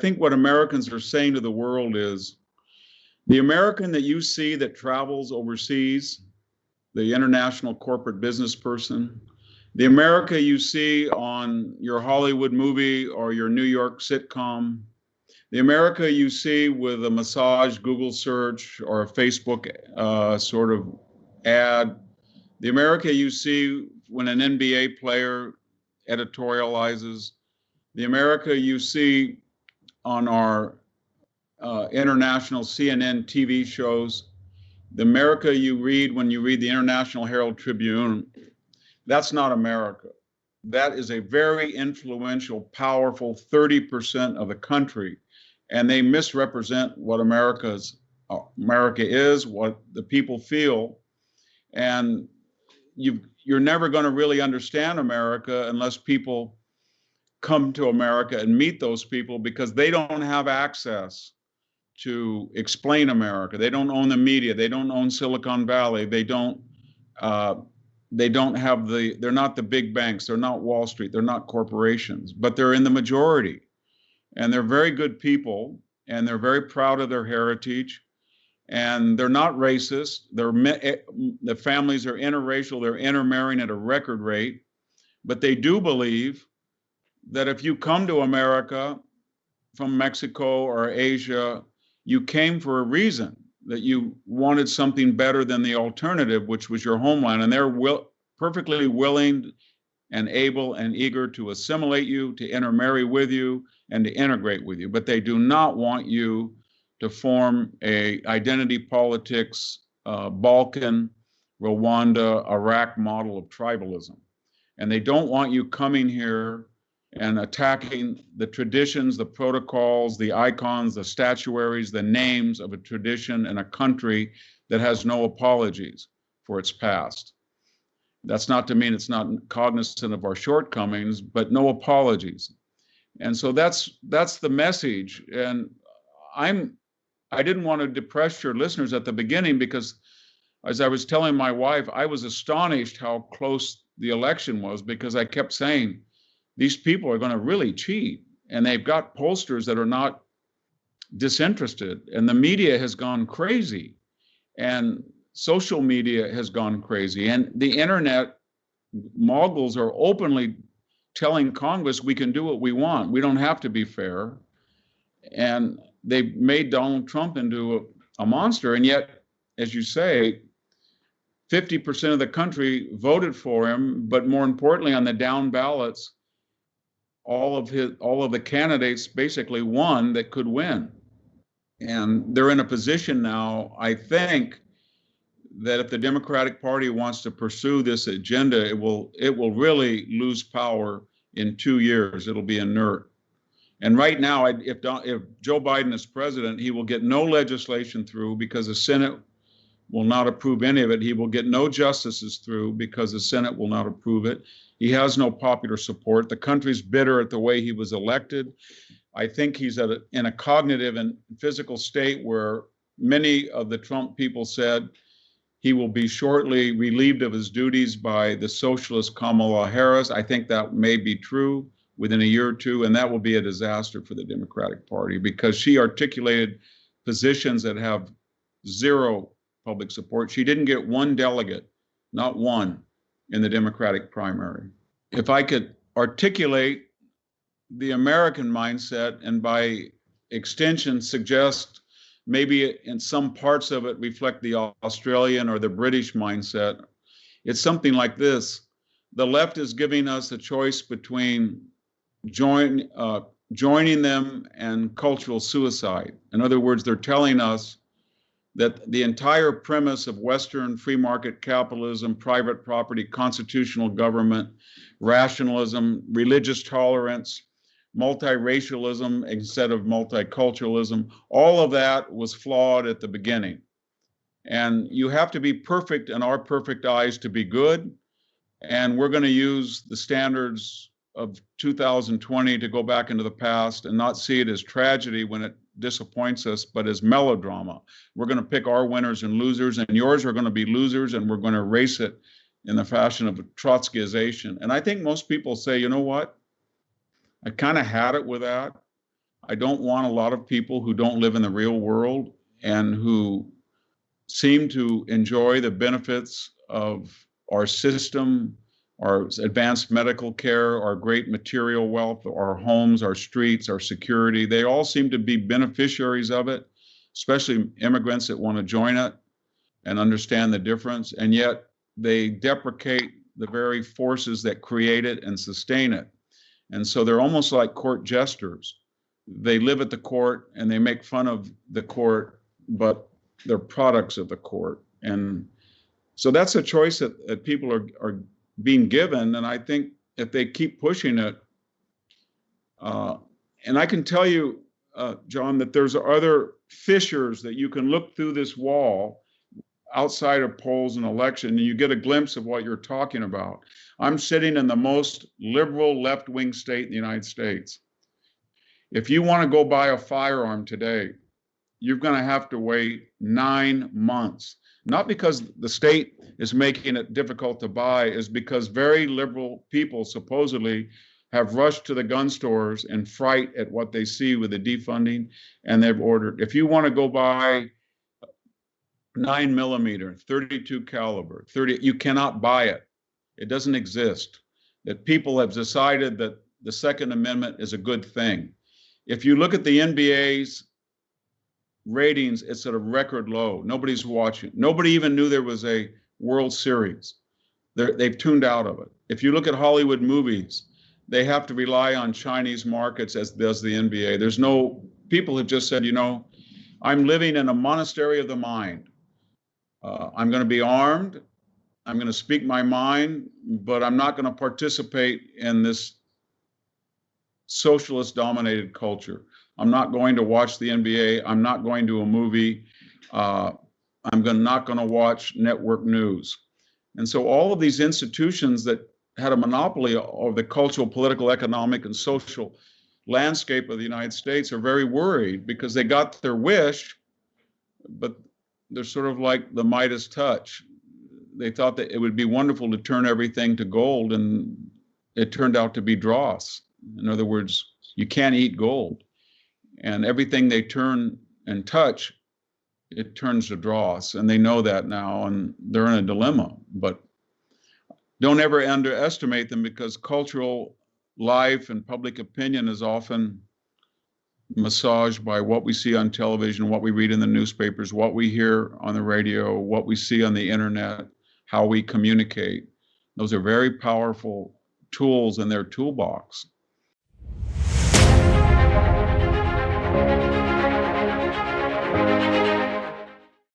think what Americans are saying to the world is the American that you see that travels overseas, the international corporate business person, the America you see on your Hollywood movie or your New York sitcom, the America you see with a massage Google search or a Facebook sort of ad, the America you see when an NBA player editorializes, the America you see on our international CNN TV shows, the America you read when you read the International Herald Tribune, that's not America. That is a very influential, powerful 30% of the country, and they misrepresent what America is, what the people feel, and you're never going to really understand America unless people come to America and meet those people, because they don't have access to explain America. They don't own the media. They don't own Silicon Valley. They don't have they're not the big banks. They're not Wall Street. They're not corporations, but they're in the majority. And they're very good people, and they're very proud of their heritage, and they're not racist. The families are interracial. They're intermarrying at a record rate, but they do believe that if you come to America from Mexico or Asia, you came for a reason, that you wanted something better than the alternative, which was your homeland. And they're perfectly willing and able and eager to assimilate you, to intermarry with you, and to integrate with you. But they do not want you to form a identity politics, Balkan, Rwanda, Iraq model of tribalism. And they don't want you coming here and attacking the traditions, the protocols, the icons, the statuaries, the names of a tradition and a country that has no apologies for its past. That's not to mean it's not cognizant of our shortcomings, but no apologies. And so that's the message. And I didn't want to depress your listeners at the beginning, because as I was telling my wife, I was astonished how close the election was, because I kept saying, these people are going to really cheat. And they've got pollsters that are not disinterested. And the media has gone crazy. And social media has gone crazy. And the internet moguls are openly telling Congress we can do what we want. We don't have to be fair. And they've made Donald Trump into a monster. And yet, as you say, 50% of the country voted for him. But more importantly, on the down ballots, all of the candidates basically won that could win. And they're in a position now, I think, that if the Democratic Party wants to pursue this agenda, it will really lose power in 2 years. It'll be inert. And right now, if Joe Biden is president, he will get no legislation through because the Senate will not approve any of it. He will get no justices through because the Senate will not approve it. He has no popular support. The country's bitter at the way he was elected. I think he's in a cognitive and physical state where many of the Trump people said he will be shortly relieved of his duties by the socialist Kamala Harris. I think that may be true within a year or two, and that will be a disaster for the Democratic Party, because she articulated positions that have zero public support. She didn't get one delegate, not one, in the Democratic primary. If I could articulate the American mindset, and by extension suggest maybe in some parts of it reflect the Australian or the British mindset, it's something like this. The left is giving us a choice between joining them and cultural suicide. In other words, they're telling us that the entire premise of Western free market capitalism, private property, constitutional government, rationalism, religious tolerance, multiracialism instead of multiculturalism, all of that was flawed at the beginning. And you have to be perfect in our perfect eyes to be good. And we're going to use the standards of 2020 to go back into the past and not see it as tragedy when it disappoints us, but as melodrama. We're going to pick our winners and losers, and yours are going to be losers, and we're going to erase it in the fashion of Trotskyization. And I think most people say, you know what? I kind of had it with that. I don't want a lot of people who don't live in the real world and who seem to enjoy the benefits of our system, our advanced medical care, our great material wealth, our homes, our streets, our security. They all seem to be beneficiaries of it, especially immigrants that want to join it and understand the difference. And yet they deprecate the very forces that create it and sustain it. And so they're almost like court jesters. They live at the court and they make fun of the court, but they're products of the court. And so that's a choice that people are being given. And I think if they keep pushing it, and I can tell you, John, that there's other fissures that you can look through this wall outside of polls and election, and you get a glimpse of what you're talking about. I'm sitting in the most liberal left-wing state in the United States. If you want to go buy a firearm today, you're going to have to wait 9 months. Not because the state is making it difficult to buy, is because very liberal people supposedly have rushed to the gun stores in fright at what they see with the defunding, and they've ordered. If you want to go buy 9mm, 32 caliber, 30, you cannot buy it. It doesn't exist. That people have decided that the Second Amendment is a good thing. If you look at the NBA's ratings, it's at a record low. Nobody's watching. Nobody even knew there was a World Series. They've tuned out of it. If you look at Hollywood movies, they have to rely on Chinese markets, as does the NBA. There's no, people have just said, you know, I'm living in a monastery of the mind. I'm going to be armed. I'm going to speak my mind, but I'm not going to participate in this socialist dominated culture. I'm not going to watch the NBA. I'm not going to a movie. I'm not going to watch network news. And so all of these institutions that had a monopoly of the cultural, political, economic, and social landscape of the United States are very worried because they got their wish, but they're sort of like the Midas touch. They thought that it would be wonderful to turn everything to gold, and it turned out to be dross. In other words, you can't eat gold. And everything they turn and touch, it turns to dross. And they know that now, and they're in a dilemma. But don't ever underestimate them, because cultural life and public opinion is often massaged by what we see on television, what we read in the newspapers, what we hear on the radio, what we see on the internet, how we communicate. Those are very powerful tools in their toolbox.